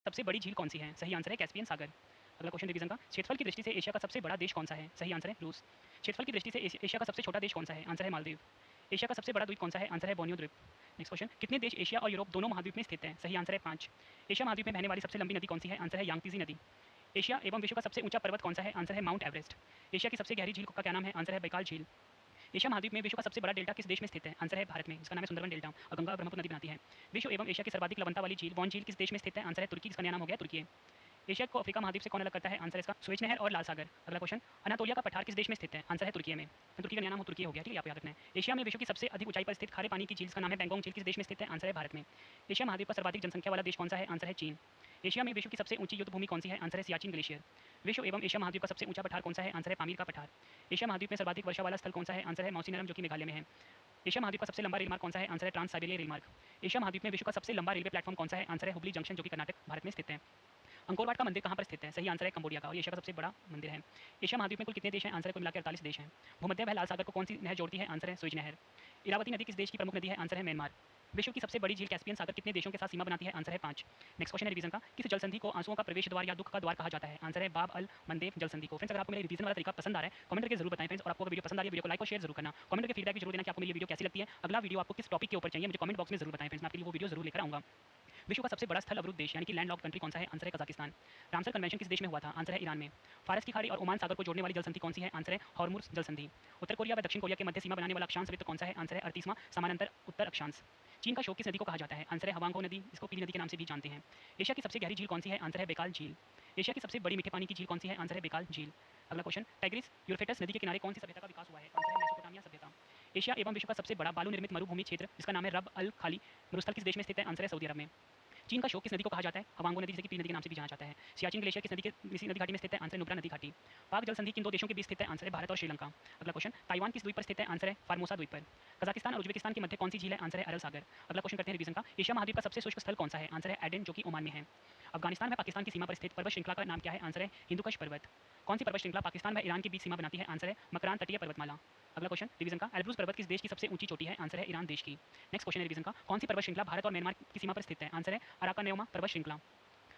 सबसे बड़ी झील कौन सी है? सही आंसर है कैस्पियन सागर। अगला क्वेश्चन रिवीजन का, क्षेत्रफल की दृष्टि से एशिया का सबसे बड़ा देश कौन सा है? सही आंसर है रूस। क्षेत्रफल की दृष्टि से एशिया का सबसे छोटा देश कौन सा है? आंसर है मालदीव। एशिया का सबसे बड़ा द्वीप कौन सा है? आंसर है बोर्नियो द्वीप। नेक्स्ट क्वेश्चन, कितने देश एशिया और यूरोप दोनों महाद्वीप में स्थित हैं? सही आंसर है 5। एशिया महाद्वीप में बहने वाली सबसे लंबी नदी कौन सी है? आंसर है यांगतीजी नदी। एशिया एवं विश्व का सबसे ऊंचा पर्वत कौन सा है? आंसर है माउंट एवरेस्ट। एशिया की सबसे गहरी झील का क्या नाम है? आंसर है बैकाल झील। एशिया महाद्वीप में विश्व का सबसे बड़ा डेल्टा किस देश में स्थित है? आंसर है भारत में, जिसका नाम है सुंदरबन डेल्टा और गंगा और ब्रह्मपुत्र नदी बनाती है। विश्व एवं एशिया की सर्वाधिक लंबता वाली झील वॉन झील किस देश में स्थित है? आंसर है तुर्की, जिसका नया नाम हो गया तुर्की। एशिया को अफ्रीका महाद्वीप से कौन अलग करता है? आंसर है इसका सुएज नहर और लाल सागर। अगला क्वेश्चन, अनातोलिया का पठार किस देश में स्थित है? आंसर है तुर्की में, तुर्की का नया नाम तुर्की हो गया, ठीक है, आप याद रखना है। एशिया में विश्व की सबसे अधिक ऊंचाई पर स्थित खारे पानी की झील, जिसका नाम है पैंगोंग झील, किस देश में स्थित है? आंसर है भारत में। एशिया महाद्वीप पर सर्वाधिक जनसंख्या वाला देश कौन सा है? आंसर है चीन। एशिया में विश्व की सबसे ऊंची युद्ध भूमि कौन सी है? आंसर है सियाचिन ग्लेशियर। विश्व एवं एशिया महाद्वीप का सबसे ऊंचा पठार कौन सा है? आंसर है पामीर का पठार। एशिया महाद्वीप में सर्वाधिक वर्षा वाला स्थल कौन सा है? आंसर है मौसिनरम, जो कि मेघालय में है। एशिया महाद्वीप का सबसे लंबा रेलमार्ग कौन सा है? आंसर है ट्रांस साइबेरियन रेलमार्ग। एशिया महाद्वीप में विश्व का सबसे लंबा रेलवे प्लेटफॉर्म कौन सा है? आंसर है हुबली जंक्शन, जो कि कर्नाटक भारत में स्थित है। अंकोरवाट का मंदिर कहाँ पर स्थित है? सही आंसर है कंबोडिया का, और एशिया का सबसे बड़ा मंदिर है। एशिया महाद्वीप में कुल कितने देश हैं? आंसर है कुल मिलाकर 48 देश हैं। भूमध्य वह लाल सागर को कौन सी नहर जोड़ती है? आंसर है सुएज नहर। इरावती नदी किस देश की प्रमुख नदी है? आंसर है म्यांमार। विश्व की सबसे बड़ी झील कैस्पियन सागर कितने देशों के साथ सीमा बनाती है? आंसर है 5। नेक्स्ट क्वेश्चन है रिवीजन का, किस जल संधि को आंसुओं का प्रवेश द्वार या दुख का द्वार कहा जाता है? आंसर है बाब अल मंदेब जल संधि को। फ्रेंड्स, अगर आपको मेरे रिवीजन वाला तरीका पसंद आ रहा है कमेंट करके जरूर बताएं फ्रेंड्स, और आपको वीडियो पसंद आ रही है वीडियो को लाइक और शेयर जरूर करना। कमेंट करके फीडबैक भी जरूर देना कि आपको मेरी वीडियो कैसी लगती है, अगला वीडियो आपको किस टॉपिक के ऊपर चाहिए मुझे कमेंट बॉक्स में जरूर बताएं फ्रेंड्स, मैं आपके लिए वो वीडियो जरूर लेकर आऊंगा। विश्व का सबसे बड़ा स्थल अवरुद्ध देश यानी कि लैंड लॉक कंट्री कौन सा है? आंसर है कजाकिस्तान। रामसर कन्वेंशन किस देश में हुआ था? आंसर है ईरान में। फारस की खाड़ी और ओमान सागर को जोड़ने वाली जल संधि कौन सी है? आंसर है हॉर्मुज जल संधि। उत्तर कोरिया व दक्षिण कोरिया के मध्य सीमा बनाने वाला अक्षांश वृत्त कौन सा है? आंसर है 38वां समानांतर उत्तर अक्षांश। चीन का शोक किस नदी को कहा जाता है? आंसर है हवांगो नदी, इसको पीली नदी के नाम से भी जानते हैं। एशिया की सबसे गहरी झील कौन सी है? आंसर है बेकाल झील। एशिया की सबसे बड़ी मीठे पानी की झील कौन सी है? आंसर है बेकाल झील। अगला क्वेश्चन, टाइग्रिस यूफ्रेटस नदी के किनारे कौन सी सभ्यता का विकास हुआ है? आंसर है मेसोपोटामिया सभ्यता। एशिया एवं विश्व का सबसे बड़ा बालू निर्मित मरुभूमि क्षेत्र, जिसका नाम है रब अल खाली मरुस्थल, किस देश में स्थित है? आंसर है सऊदी अरब में। चीन का शोक किस नदी को कहा जाता है? हवांगो नदी, जिसे कि पीली नदी के नाम से भी जाना जाता है। सियाचिन ग्लेशियर किस नदी घाटी में स्थित है? आंसर है नुब्रा नदी घाटी। पाक जल संधि किन दो देशों के बीच स्थित है? आंसर है भारत और श्रीलंका। अगला क्वेश्चन, ताइवान किस द्वीप पर स्थित है? आंसर है फार्मोसा द्वीप पर। कजाकिस्तान और उज्बेकिस्तान के मध्य कौन सी झील है? आंसर है अरल सागर। अगला क्वेश्चन करते हैं रिवीजन का, एशिया महाद्वीप का सबसे शुष्क स्थल कौन सा है? आंसर है एडेन, जो कि ओमान में है। अफगानिस्तान में पाकिस्तान की सीमा पर स्थित पर्वत श्रृंखला का नाम क्या है? आंसर है हिंदुकुश पर्वत। कौन सी पर्वत श्रृंखला पाकिस्तान व ईरान के बीच सीमा बनाती है? आंसर है मकरान तटीय पर्वतमाला। अगला क्वेश्चन रिवीजन का, एल्ब्रूस पर्वत किस देश की सबसे ऊंची चोटी है? आंसर है ईरान देश की। नेक्स्ट क्वेश्चन है रिवीजन का, कौन सी पर्वत श्रृंखला भारत और म्यांमार की सीमा पर स्थित है? आंसर है अराकानेउमा पर्वत श्रृंखला।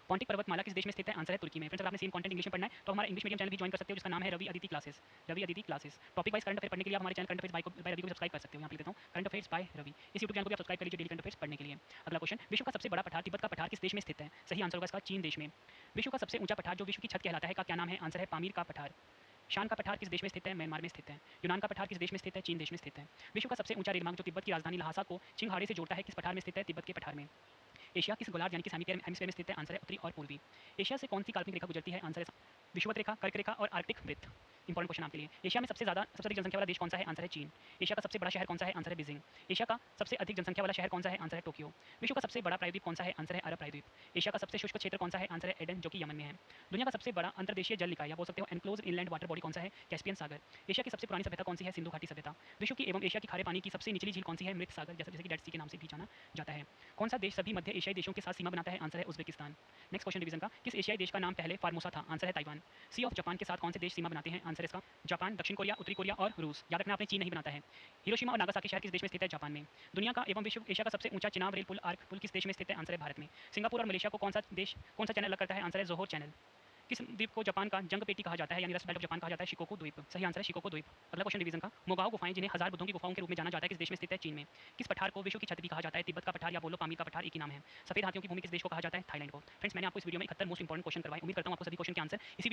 पॉन्टिक पर्वतमाला किस देश में स्थित है? आंसर है तुर्की में। फ्रेंड्स, अगर आपने सेम कंटेंट इंग्लिश में पढ़ना है तो हमारा इंग्लिश मीडियम चैनल भी ज्वाइन कर सकते हो, जिसका नाम है Ravi Aditi classes. Ravi Aditi classes topic wise current affair पढ़ने के लिए आप हमारे channel current affairs by Ravi को सब्सक्राइब कर सकते हो। यहाँ पे लिख देता हूँ करंट अफेयर्स बाय रवि, इस यूट्यूब चैनल को भी आप सब्सक्राइब कर लीजिए डेली करंट अफेयर्स पढ़ने के लिए। अगला क्वेश्चन, विश्व का सबसे बड़ा पठार तिब्बत का पठार किस देश में स्थित है? सही आंसर होगा इसका चीन देश में। विश्व का सबसे ऊंचा पठार जो विश्व की छत कहलाता है का क्या नाम है? आंसर है पामीर का पठार। शान का पठार किस देश में स्थित है? म्यांमार में स्थित है। यूनान का पठार किस देश में स्थित है? चीन देश में स्थित है। विश्व का सबसे ऊंचा रेलमार्ग जो तिब्बत की राजधानी लहासा को चिंगहाड़े से जोड़ता है, किस पठार में स्थित है? तिब्बत के पठार में। एशिया किस गोलार्ध यानी कि हेमिस्फीयर में स्थित है? आंसर है उत्तरी और पूर्वी। एशिया से कौन सी काल्पनिक रेखा गुजरती है? आंसर है विषुवत रेखा, कर्क रेखा और आर्कटिक वृत्त। इंपॉर्टेंट क्वेश्चन आपके लिए, एशिया में सबसे अधिक जनसंख्या वाला देश कौन सा है? आंसर है चीन। एशिया का सबसे बड़ा शहर कौन सा है? आंसर है बीजिंग। एशिया का सबसे अधिक जनसंख्या वाला शहर कौन सा है? आंसर है टोक्यो। विश्व का सबसे बड़ा प्रायद्वीप कौन सा है? आंसर है अरब प्रायद्वीप। एशिया का सबसे शुष्क क्षेत्र कौन सा है? आंसर है एडन, जो कि यमन में है। दुनिया का सबसे बड़ा अंतर्देशीय जल निकाय या बोल सकते हो एनक्लोज्ड इनलैंड वाटर बॉडी कौन सा है? कैस्पियन सागर। एशिया की सबसे पुरानी सभ्यता कौन सी है? सिंधु घाटी सभ्यता। विश्व की एवं एशिया की खारे पानी की सबसे निचली झील कौन सी है? मृत सागर, जैसे कि डेड सी के नाम से भी जाना जाता है। कौन सा देश सभी मध्य एशियाई देशों के साथ सीमा बनाता है? आंसर है उज्बेकिस्तान। नेक्स्ट क्वेश्चन डिवीजन का, किस एशियाई देश का नाम पहले फार्मोसा था? आंसर है ताइवान। सी ऑफ जापान के साथ कौन से देश सीमा बनाते हैं? आंसर इसका जापान, दक्षिण कोरिया, उत्तरी कोरिया और रूस। याद रखना आपने चीन नहीं बनाता है। हिरोशिमा और नागासाकी शहर किस देश में स्थित है? जापान में। दुनिया का एवं विश्व एशिया का सबसे ऊंचा चिनाब रेल पुल आर्क पुल किस देश में स्थित है? आंसर है भारत में। सिंगापुर और मलेशिया को कौन सा चैनल अलग करता है? आंसर है जोहोर चैनल। किस द्वीप को जापान का जंग पेटी कहा जाता है यानी रस्ट बेल्ट ऑफ जापान कहा जाता है? शिकोकू द्वीप। सही आंसर है शिकोकू द्वीप। अगला क्वेश्चन डिवीजन का, मोगाओ गुफाएं जिन्हें हजार बुद्धों की गुफाओं के रूप में जाना जाता है किस देश में स्थित है? चीन में। किस पठार को विश्व की छत भी कहा जाता है? तिब्बत का पठार या बोलो पामीर का पठार, एक ही नाम है। सफेद हाथियों की भूमि किस देश को कहा जाता है? थाईलैंड को। फ्रेंड्स, मैंने आपको इस वीडियो में 71 मोस्ट इंपॉर्टेंट क्वेश्चन करवाए, उम्मीद करता हूं आपको सभी क्वेश्चन के आंसर इसी